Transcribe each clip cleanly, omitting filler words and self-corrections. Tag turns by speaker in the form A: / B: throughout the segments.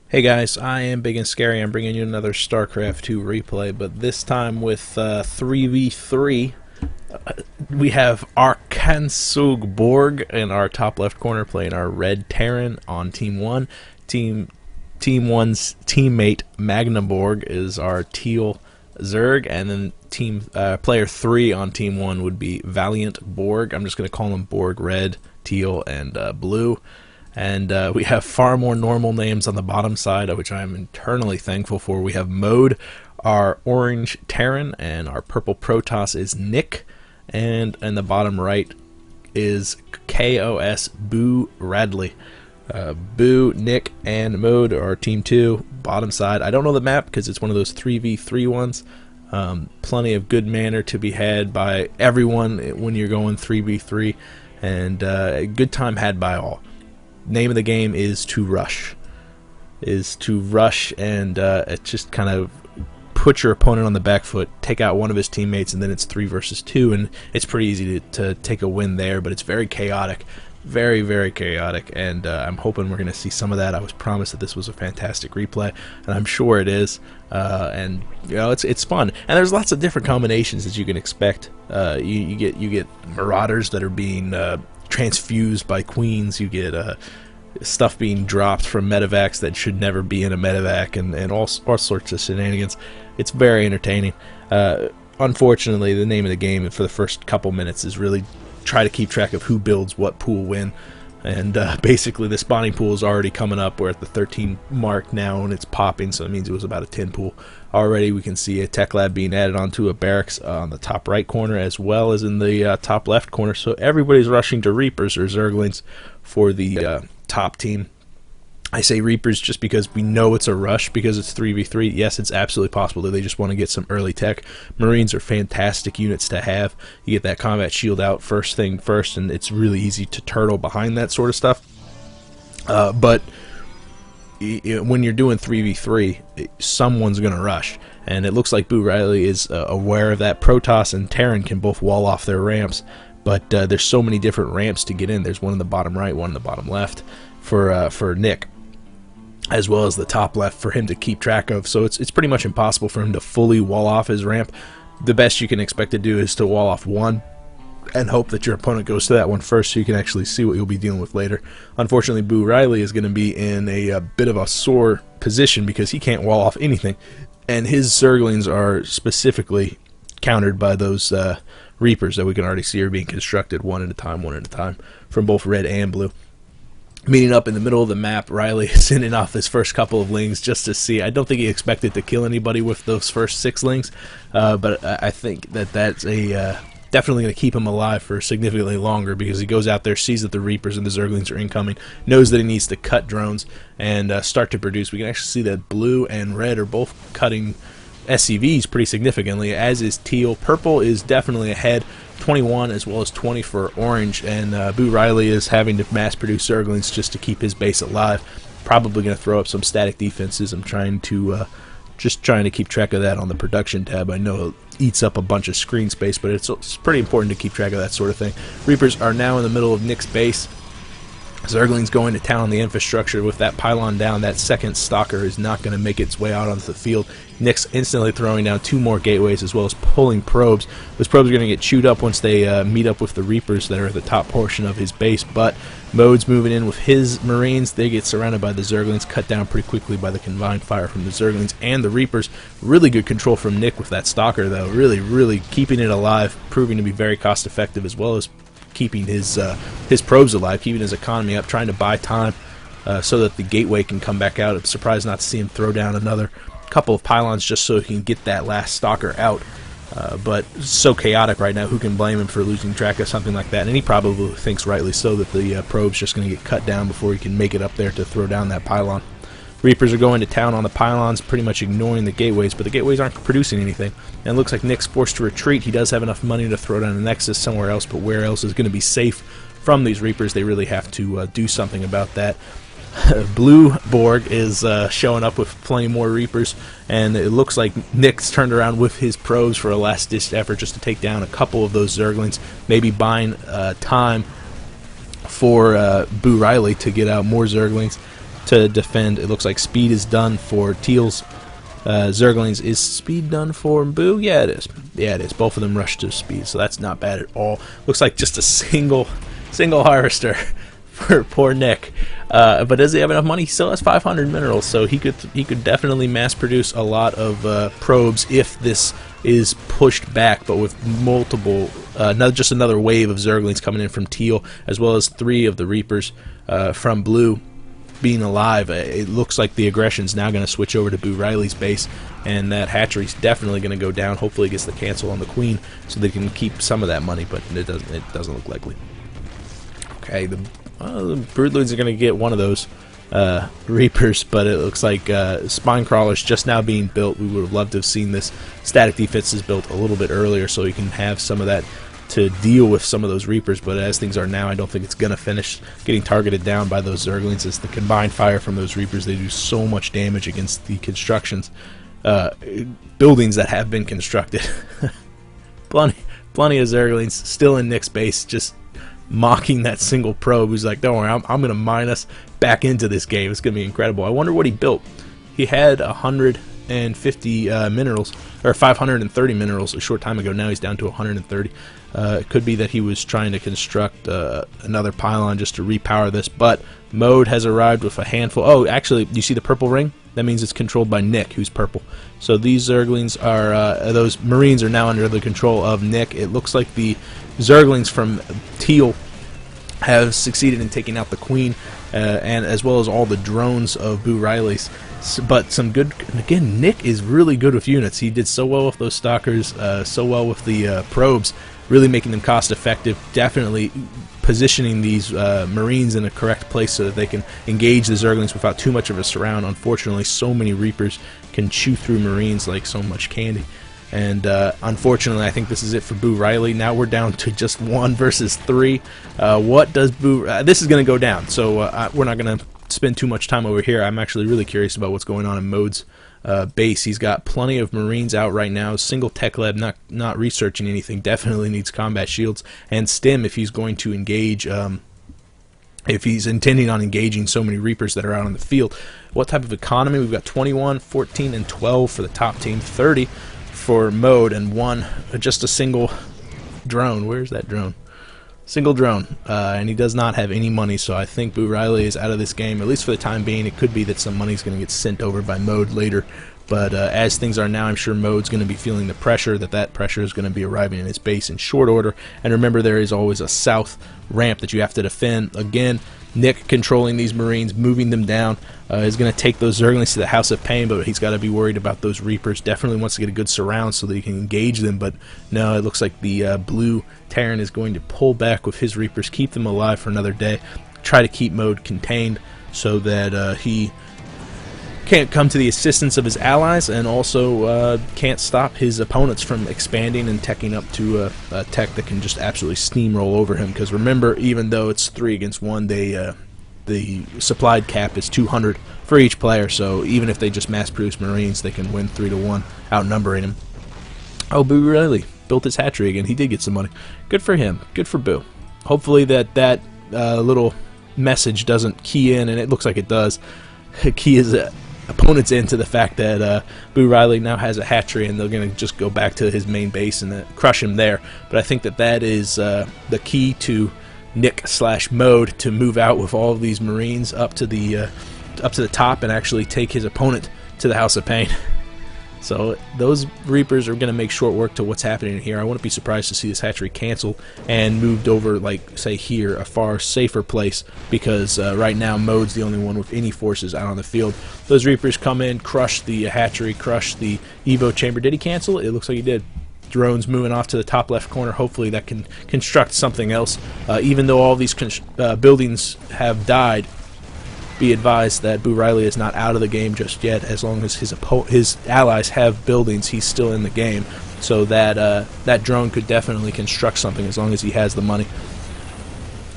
A: Hey guys, I am Ibigandscary. I'm bringing you another StarCraft 2 replay, but this time with 3v3. We have Arkansug Borg in our top left corner playing our red Terran on Team 1. Team 1's teammate Magna Borg is our teal Zerg, and then player 3 on Team 1 would be Valiant Borg. I'm just going to call them Borg Red, Teal, and Blue. And we have far more normal names on the bottom side, which I am eternally thankful for. We have Mode, our orange Terran, and our purple Protoss is Nick. And in the bottom right is KOS Boo Radley. Boo, Nick, and Mode are Team 2. Bottom side, I don't know the map because it's one of those 3v3 ones. Plenty of good manner to be had by everyone when you're going 3v3. And a good time had by all. Name of the game is to rush. And it just kind of put your opponent on the back foot, take out one of his teammates, and then it's 3 versus 2, and it's pretty easy to take a win there, but it's very chaotic. Very, very chaotic, and I'm hoping we're going to see some of that. I was promised that this was a fantastic replay, and I'm sure it is. And you know, it's fun, and there's lots of different combinations that you can expect. You get Marauders that are being transfused by queens. You get stuff being dropped from medevacs that should never be in a medevac, and all sorts of shenanigans. It's very entertaining. Unfortunately, the name of the game for the first couple minutes is really try to keep track of who builds what pool when, and basically the spawning pool is already coming up. We're at the 13 mark now, and it's popping, so it means it was about a 10 pool. Already we can see a tech lab being added onto a barracks on the top right corner as well as in the top left corner, so everybody's rushing to Reapers or Zerglings for the top team. I say Reapers just because we know it's a rush because it's 3v3. Yes, it's absolutely possible that they just want to get some early tech. Marines are fantastic units to have. You get that combat shield out first thing first, and it's really easy to turtle behind that sort of stuff. But when you're doing 3v3, someone's going to rush, and it looks like Boo Riley is aware of that. Protoss and Terran can both wall off their ramps, but there's so many different ramps to get in. There's one in the bottom right, one in the bottom left for Nick, as well as the top left for him to keep track of. So it's pretty much impossible for him to fully wall off his ramp. The best you can expect to do is to wall off one and hope that your opponent goes to that one first so you can actually see what you'll be dealing with later. Unfortunately, Boo Riley is going to be in a bit of a sore position because he can't wall off anything, and his Zerglings are specifically countered by those Reapers that we can already see are being constructed one at a time from both red and blue. Meeting up in the middle of the map, Riley is sending off his first couple of lings just to see. I don't think he expected to kill anybody with those first 6 lings, but I think that's definitely going to keep him alive for significantly longer because he goes out there, sees that the Reapers and the Zerglings are incoming, knows that he needs to cut drones and start to produce. We can actually see that blue and red are both cutting SCVs pretty significantly, as is teal. Purple is definitely ahead, 21 as well as 20 for orange, and Boo Riley is having to mass produce Zerglings just to keep his base alive. Probably going to throw up some static defenses. I'm trying to just trying to keep track of that on the production tab. I know it eats up a bunch of screen space, but it's pretty important to keep track of that sort of thing. Reapers are now in the middle of Nick's base. Zerglings going to town on the infrastructure. With that pylon down, that second stalker is not going to make its way out onto the field. Nick's instantly throwing down 2 more gateways as well as pulling probes. Those probes are going to get chewed up once they meet up with the Reapers that are at the top portion of his base, but Mode's moving in with his Marines. They get surrounded by the Zerglings, cut down pretty quickly by the combined fire from the Zerglings and the Reapers. Really good control from Nick with that stalker, though. Really keeping it alive, proving to be very cost effective, as well as keeping his probes alive, keeping his economy up, trying to buy time so that the gateway can come back out. I'm surprised not to see him throw down another couple of pylons just so he can get that last stalker out. But so chaotic right now, who can blame him for losing track of something like that? And he probably thinks rightly so that the probe's just going to get cut down before he can make it up there to throw down that pylon. Reapers are going to town on the pylons, pretty much ignoring the gateways, but the gateways aren't producing anything. And it looks like Nick's forced to retreat. He does have enough money to throw down a Nexus somewhere else, but where else is going to be safe from these Reapers? They really have to do something about that. Blue Borg is showing up with plenty more Reapers, and it looks like Nick's turned around with his probes for a last-ditch effort just to take down a couple of those Zerglings, maybe buying time for Boo Riley to get out more Zerglings. to defend. It looks like speed is done for Teal's Zerglings. Is speed done for Boo? Yeah, it is. Yeah, it is. Both of them rush to speed, so that's not bad at all. Looks like just a single harvester for poor Nick. But does he have enough money? He still has 500 minerals, so he could definitely mass produce a lot of probes if this is pushed back, but with multiple, not just another wave of Zerglings coming in from Teal, as well as 3 of the Reapers from Blue being alive. It looks like the aggression's now going to switch over to Boo Riley's base, and that hatchery's definitely going to go down. Hopefully it gets the cancel on the Queen so they can keep some of that money, but it doesn't look likely. Okay, the Broodlords are going to get one of those Reapers, but it looks like Spine Crawler's just now being built. We would have loved to have seen this static defenses built a little bit earlier so you can have some of that to deal with some of those Reapers, but as things are now, I don't think it's going to finish getting targeted down by those Zerglings. As the combined fire from those Reapers, they do so much damage against the constructions, buildings that have been constructed. plenty of Zerglings still in Nick's base, just mocking that single probe who's like, don't worry, I'm going to mine us back into this game. It's going to be incredible. I wonder what he built. He had 150 minerals, or 530 minerals a short time ago. Now he's down to 130. It could be that he was trying to construct another pylon just to repower this, but Mode has arrived with a handful. Oh, actually, you see the purple ring? That means it's controlled by Nick, who's purple. So these Zerglings are, those Marines are now under the control of Nick. It looks like the Zerglings from Teal have succeeded in taking out the Queen, and as well as all the drones of Boo Riley's. But some good, again, Nick is really good with units. He did so well with those Stalkers, so well with the probes, really making them cost effective, definitely positioning these Marines in a correct place so that they can engage the Zerglings without too much of a surround. Unfortunately, so many Reapers can chew through Marines like so much candy. And unfortunately, I think this is it for Boo Riley. Now we're down to just 1 versus 3. What does Boo... this is going to go down, so we're not going to spend too much time over here. I'm actually really curious about what's going on in Mode's base. He's got plenty of Marines out right now. Single tech lab, not researching anything. Definitely needs combat shields. And Stim, if he's going to engage... if he's intending on engaging so many Reapers that are out on the field. What type of economy? We've got 21, 14, and 12 for the top team. 30 for Mode, and just a single drone. Where's that drone? Single drone, and he does not have any money, so I think Boo Riley is out of this game, at least for the time being. It could be that some money's going to get sent over by Mode later, but as things are now, I'm sure Mode's going to be feeling the pressure, that pressure is going to be arriving in his base in short order. And remember, there is always a south ramp that you have to defend. Again, Nick controlling these Marines, moving them down, is going to take those Zerglings to the House of Pain, but he's got to be worried about those Reapers. Definitely wants to get a good surround so that he can engage them, but no, it looks like the blue Terran is going to pull back with his Reapers, keep them alive for another day, try to keep Mode contained so that he can't come to the assistance of his allies, and also can't stop his opponents from expanding and teching up to a tech that can just absolutely steamroll over him. Because remember, even though it's 3 against 1, the supplied cap is 200 for each player, so even if they just mass produce Marines, they can win 3-1, outnumbering him. Oh, Boo Riley built his hatchery again. He did get some money. Good for him. Good for Boo. Hopefully that little message doesn't key in, and it looks like it does. Key is opponents into the fact that Boo Riley now has a hatchery, and they're going to just go back to his main base and crush him there. But I think that is the key to Nick/Mode to move out with all of these Marines up to the top and actually take his opponent to the House of Pain. So those Reapers are going to make short work to what's happening here. I wouldn't be surprised to see this hatchery canceled and moved over, like, say here, a far safer place, because right now Mode's the only one with any forces out on the field. Those Reapers come in, crush the hatchery, crush the Evo chamber. Did he cancel it? It looks like he did. Drones moving off to the top left corner. Hopefully that can construct something else. Even though all these buildings have died, be advised that Boo Riley is not out of the game just yet. As long as his allies have buildings, he's still in the game. So that drone could definitely construct something as long as he has the money.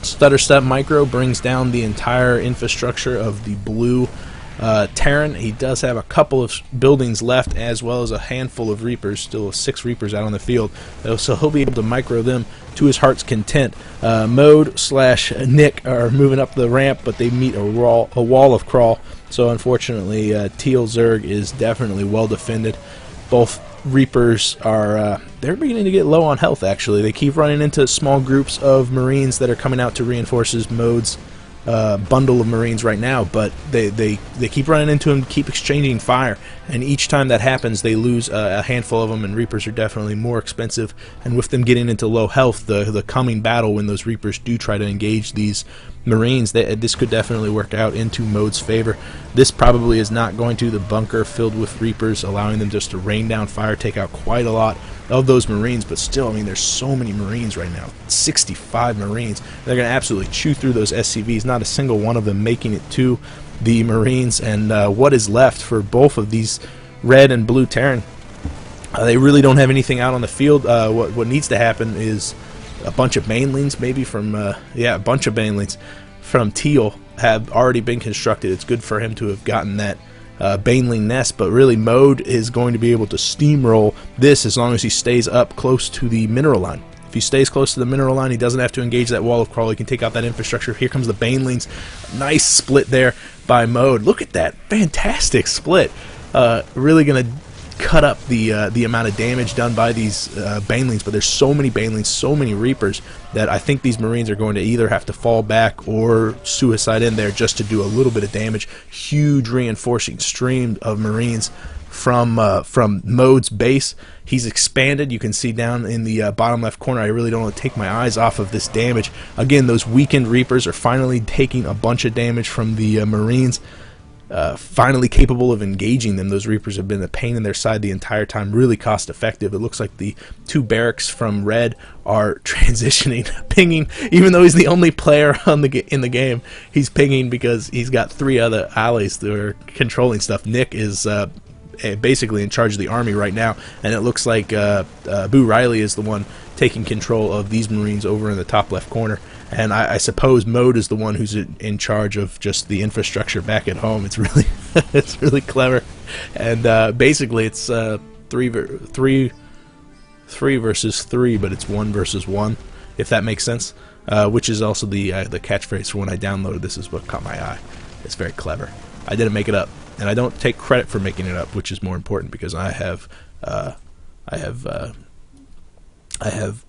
A: Stutter Step Micro brings down the entire infrastructure of the blue Terran, he does have a couple of buildings left, as well as a handful of Reapers, still 6 Reapers out on the field, so he'll be able to micro them to his heart's content. Mode / Nick are moving up the ramp, but they meet a wall of crawl, so unfortunately Teal Zerg is definitely well defended. Both Reapers are they're beginning to get low on health. Actually, they keep running into small groups of Marines that are coming out to reinforce Mode's bundle of Marines right now, but they keep running into him, keep exchanging fire, and each time that happens they lose a handful of them, and Reapers are definitely more expensive, and with them getting into low health, the coming battle when those Reapers do try to engage these Marines, this could definitely work out into Mode's favor. This probably is not going to the bunker filled with Reapers, allowing them just to rain down fire, take out quite a lot of those Marines, but still, I mean, there's so many Marines right now, 65 Marines. They're going to absolutely chew through those SCVs, not a single one of them making it to the Marines, and what is left for both of these red and blue Terran, they really don't have anything out on the field. What needs to happen is a bunch of banelings, maybe from, a bunch of banelings from Teal have already been constructed. It's good for him to have gotten that baneling nest, but really Mode is going to be able to steamroll this as long as he stays up close to the mineral line. If he stays close to the mineral line, he doesn't have to engage that wall of crawl. He can take out that infrastructure. Here comes the banelings. Nice split there by Mode. Look at that. Fantastic split. Really going to cut up the amount of damage done by these banelings, but there's so many banelings, so many Reapers, that I think these Marines are going to either have to fall back or suicide in there just to do a little bit of damage. Huge reinforcing stream of Marines from Mode's base. He's expanded. You can see down in the bottom left corner, I really don't want to take my eyes off of this damage. Again, those weakened Reapers are finally taking a bunch of damage from the Marines. Finally capable of engaging them. Those Reapers have been a pain in their side the entire time, really cost effective. It looks like the 2 barracks from Red are transitioning, pinging, even though he's the only player in the game, he's pinging because he's got 3 other allies that are controlling stuff. Nick is basically in charge of the army right now, and it looks like Boo Riley is the one taking control of these Marines over in the top left corner. And I suppose Mode is the one who's in charge of just the infrastructure back at home. It's really it's really clever, and basically it's 3 versus 3, but it's 1 versus 1, if that makes sense. Which is also the catchphrase for when I downloaded this. Is what caught my eye. It's very clever. I didn't make it up, and I don't take credit for making it up, which is more important because I have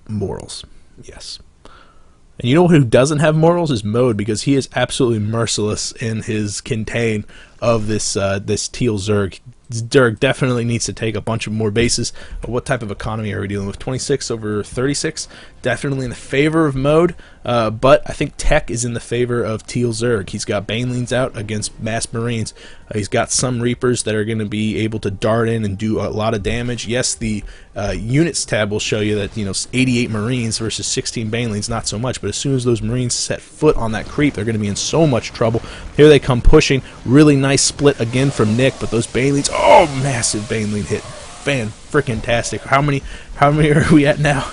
A: morals. Yes. And you know who doesn't have morals is Mode, because he is absolutely merciless in his contain of this Teal Zerg. Zerg definitely needs to take a bunch of more bases. But what type of economy are we dealing with? 26 over 36? Definitely in the favor of Mode, but I think tech is in the favor of Teal Zerg. He's got banelings out against mass Marines. He's got some Reapers that are going to be able to dart in and do a lot of damage. Yes, the units tab will show you that 88 Marines versus 16 banelings, not so much. But as soon as those Marines set foot on that creep, they're going to be in so much trouble. Here they come pushing. Really nice split again from Nick, but those banelings, oh, massive baneling hit. Fan-frickin-tastic. How many are we at now?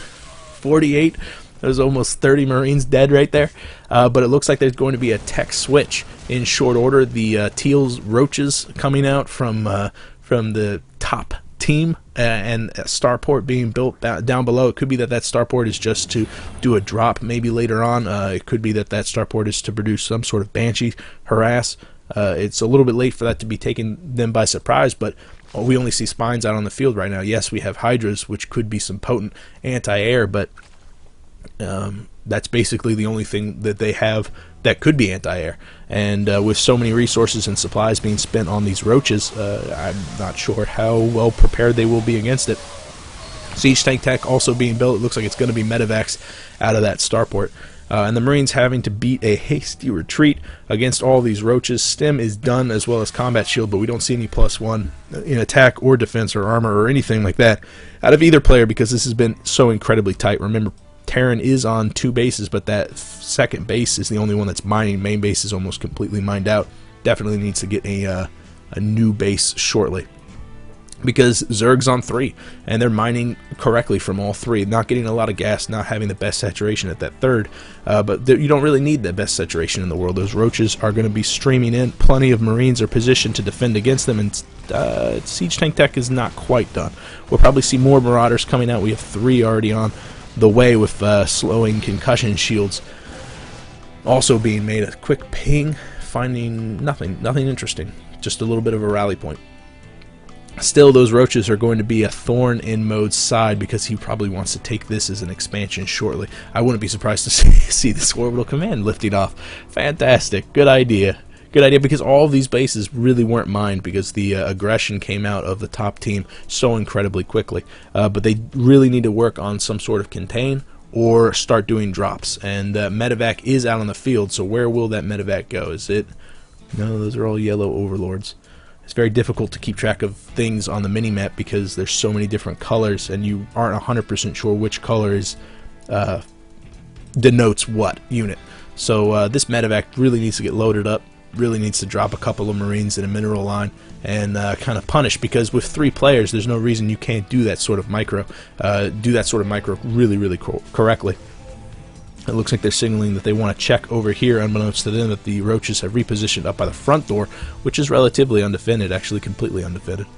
A: 48. There's almost 30 Marines dead right there. But it looks like there's going to be a tech switch in short order. The Teal's roaches coming out from the top team, and a starport being built down below. It could be that starport is just to do a drop maybe later on. It could be that starport is to produce some sort of Banshee harass. It's a little bit late for that to be taking them by surprise, but we only see spines out on the field right now. Yes, we have Hydras, which could be some potent anti-air, but that's basically the only thing that they have that could be anti-air. And with so many resources and supplies being spent on these roaches, I'm not sure how well prepared they will be against it. Siege tank tech also being built. It looks like it's going to be medevacs out of that starport. And the Marines having to beat a hasty retreat against all these roaches. Stim is done, as well as combat shield, but we don't see any +1 in attack or defense or armor or anything like that out of either player, because this has been so incredibly tight. Remember, Terran is on 2 bases, but that second base is the only one that's mining. Main base is almost completely mined out. Definitely needs to get a new base shortly. because Zerg's on 3, and they're mining correctly from all 3, not getting a lot of gas, not having the best saturation at that third, but you don't really need the best saturation in the world. Those roaches are going to be streaming in, plenty of Marines are positioned to defend against them, and Siege Tank Tech is not quite done. We'll probably see more Marauders coming out. We have 3 already on the way with slowing concussion shields also being made. A quick ping, finding nothing interesting, just a little bit of a rally point. Still, those roaches are going to be a thorn in Mode's side because he probably wants to take this as an expansion shortly. I wouldn't be surprised to see this orbital command lifting off. Fantastic. Good idea. Good idea, because all of these bases really weren't mined because the aggression came out of the top team so incredibly quickly. But they really need to work on some sort of contain or start doing drops. And medevac is out on the field, so where will that medevac go? Is it... No, those are all yellow overlords. It's very difficult to keep track of things on the minimap because there's so many different colors and you aren't 100% sure which color is denotes what unit. So this medevac really needs to get loaded up, really needs to drop a couple of Marines in a mineral line and kind of punish, because with 3 players there's no reason you can't do that sort of micro, really correctly. It looks like they're signaling that they want to check over here, unbeknownst to them that the roaches have repositioned up by the front door, which is relatively undefended, actually completely undefended.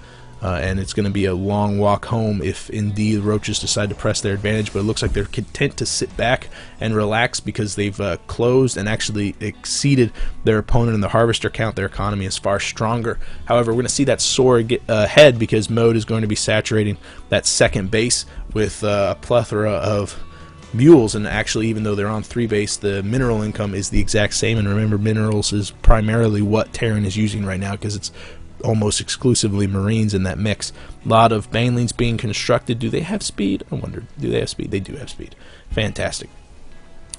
A: And it's going to be a long walk home if indeed the roaches decide to press their advantage, but it looks like they're content to sit back and relax because they've closed and actually exceeded their opponent in the harvester count. Their economy is far stronger. However, we're going to see that soar get ahead because Mode is going to be saturating that second base with a plethora of mules, and actually, even though they're on 3 base, the mineral income is the exact same. And remember, minerals is primarily what Terran is using right now because it's almost exclusively Marines in that mix. A lot of Banelings being constructed. Do they have speed? I wonder. Do they have speed? They do have speed. Fantastic.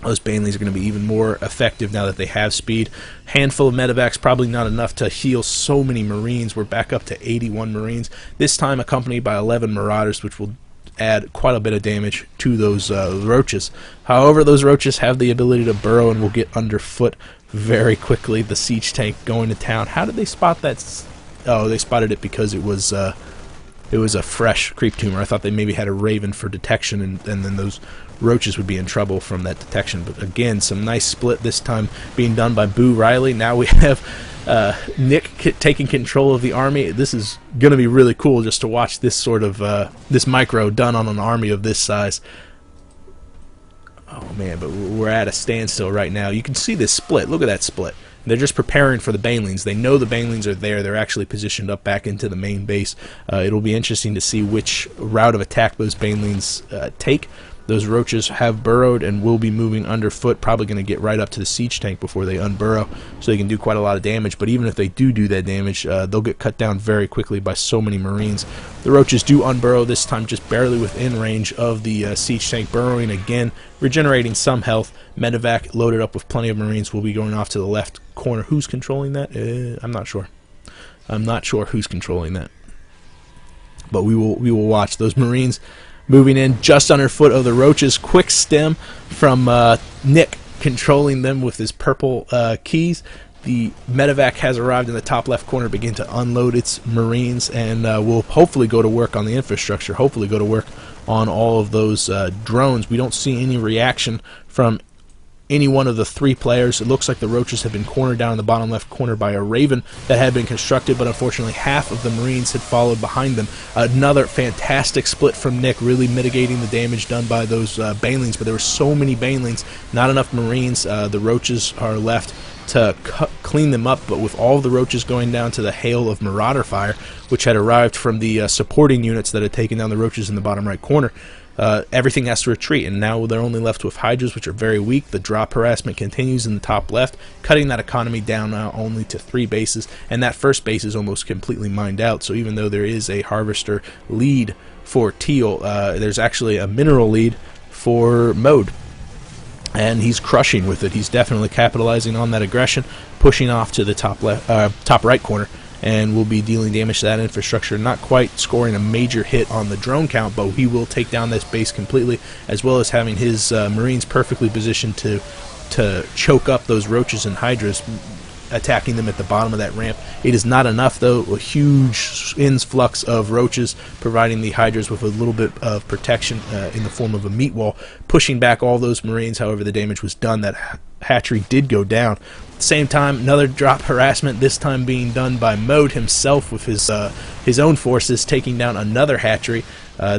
A: Those Banelings are going to be even more effective now that they have speed. Handful of medevacs, probably not enough to heal so many Marines. We're back up to 81 Marines, this time accompanied by 11 Marauders, which will add quite a bit of damage to those roaches. However, those roaches have the ability to burrow and will get underfoot very quickly. The siege tank going to town. How did they spot that? Oh, they spotted it because it was a fresh creep tumor. I thought they maybe had a raven for detection, and then those roaches would be in trouble from that detection. But again, some nice split this time being done by Boo Riley. Now we have Nick taking control of the army. This is going to be really cool just to watch this sort of this micro done on an army of this size. Oh man, but we're at a standstill right now. You can see this split. Look at that split. They're just preparing for the Banelings. They know the Banelings are there. They're actually positioned up back into the main base. It'll be interesting to see which route of attack those Banelings take. Those roaches have burrowed and will be moving underfoot, probably going to get right up to the siege tank before they unburrow, so they can do quite a lot of damage. But even if they do that damage, they'll get cut down very quickly by so many Marines. The roaches do unburrow, this time just barely within range of the siege tank, burrowing again, regenerating some health. Medevac loaded up with plenty of Marines will be going off to the left corner. Who's controlling that? I'm not sure. I'm not sure who's controlling that. But we will watch those Marines moving in just underfoot of the roaches. Quick stem from Nick controlling them with his purple keys. The medevac has arrived in the top left corner, begin to unload its Marines, and will hopefully go to work on the infrastructure, hopefully go to work on all of those drones. We don't see any reaction from any one of the 3 players. It looks like the roaches have been cornered down in the bottom left corner by a raven that had been constructed, but unfortunately half of the Marines had followed behind them. Another fantastic split from Nick, really mitigating the damage done by those Banelings, but there were so many Banelings, not enough Marines. The roaches are left to clean them up, but with all the roaches going down to the hail of Marauder fire, which had arrived from the supporting units that had taken down the roaches in the bottom right corner, everything has to retreat, and now they're only left with Hydras, which are very weak. The drop harassment continues in the top left, cutting that economy down now only to 3 bases, and that first base is almost completely mined out. So even though there is a harvester lead for Teal, there's actually a mineral lead for Mode, and he's crushing with it. He's definitely capitalizing on that aggression, pushing off to the top left, top right corner, and will be dealing damage to that infrastructure. Not quite scoring a major hit on the drone count, but he will take down this base completely, as well as having his Marines perfectly positioned to choke up those roaches and Hydras. attacking them at the bottom of that ramp. It is not enough, though. A huge influx of roaches providing the Hydras with a little bit of protection in the form of a meat wall, pushing back all those Marines. However, the damage was done. That hatchery did go down. At the same time, another drop harassment, this time being done by Mode himself with his own forces, taking down another hatchery.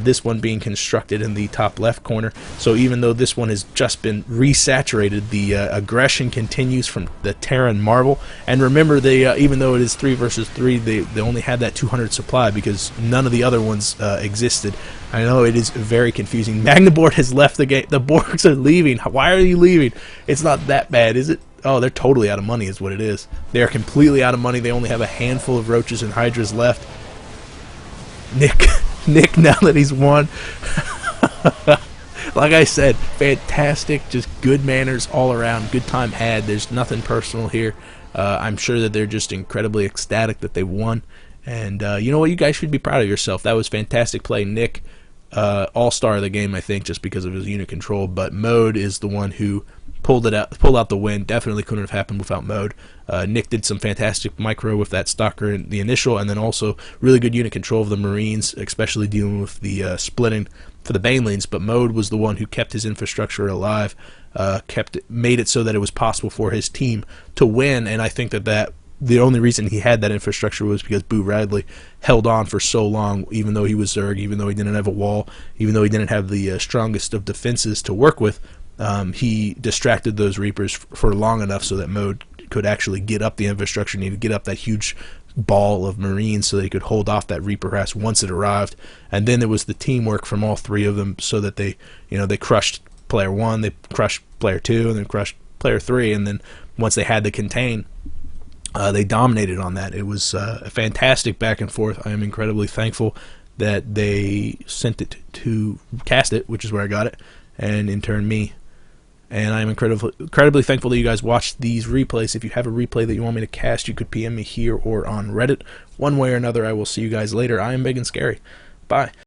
A: This one being constructed in the top left corner. So even though this one has just been resaturated, the aggression continues from the Terran Marvel. And remember, they even though it is 3 versus 3, they only had that 200 supply because none of the other ones existed. I know it is very confusing. Magnabord has left the game. The Borgs are leaving. Why are you leaving? It's not that bad, is it? Oh, they're totally out of money is what it is. They are completely out of money. They only have a handful of roaches and hydras left. Nick, now that he's won, like I said, fantastic, just good manners all around, good time had. There's nothing personal here. I'm sure that they're just incredibly ecstatic that they won. And you know what? You guys should be proud of yourself. That was fantastic play. Nick, all-star of the game, I think, just because of his unit control. But Mode is the one who pulled out the win. Definitely couldn't have happened without Mode. Nick did some fantastic micro with that stalker in the initial, and then also really good unit control of the Marines, especially dealing with the splitting for the Banelings. But Mode was the one who kept his infrastructure alive, made it so that it was possible for his team to win. And I think that the only reason he had that infrastructure was because Boo Radley held on for so long, even though he was Zerg, even though he didn't have a wall, even though he didn't have the strongest of defenses to work with. He distracted those Reapers for long enough so that Mode could actually get up the infrastructure needed, get up that huge ball of Marines so they could hold off that Reaper harass once it arrived. And then there was the teamwork from all three of them so that they crushed player 1, they crushed player 2, and then crushed player 3, and then once they had the contain, they dominated on that. It was a fantastic back and forth. I am incredibly thankful that they sent it to Cast It, which is where I got it, and in turn me. And I'm incredibly thankful that you guys watched these replays. If you have a replay that you want me to cast, you could PM me here or on Reddit. One way or another, I will see you guys later. I am Ibigandscary. Bye.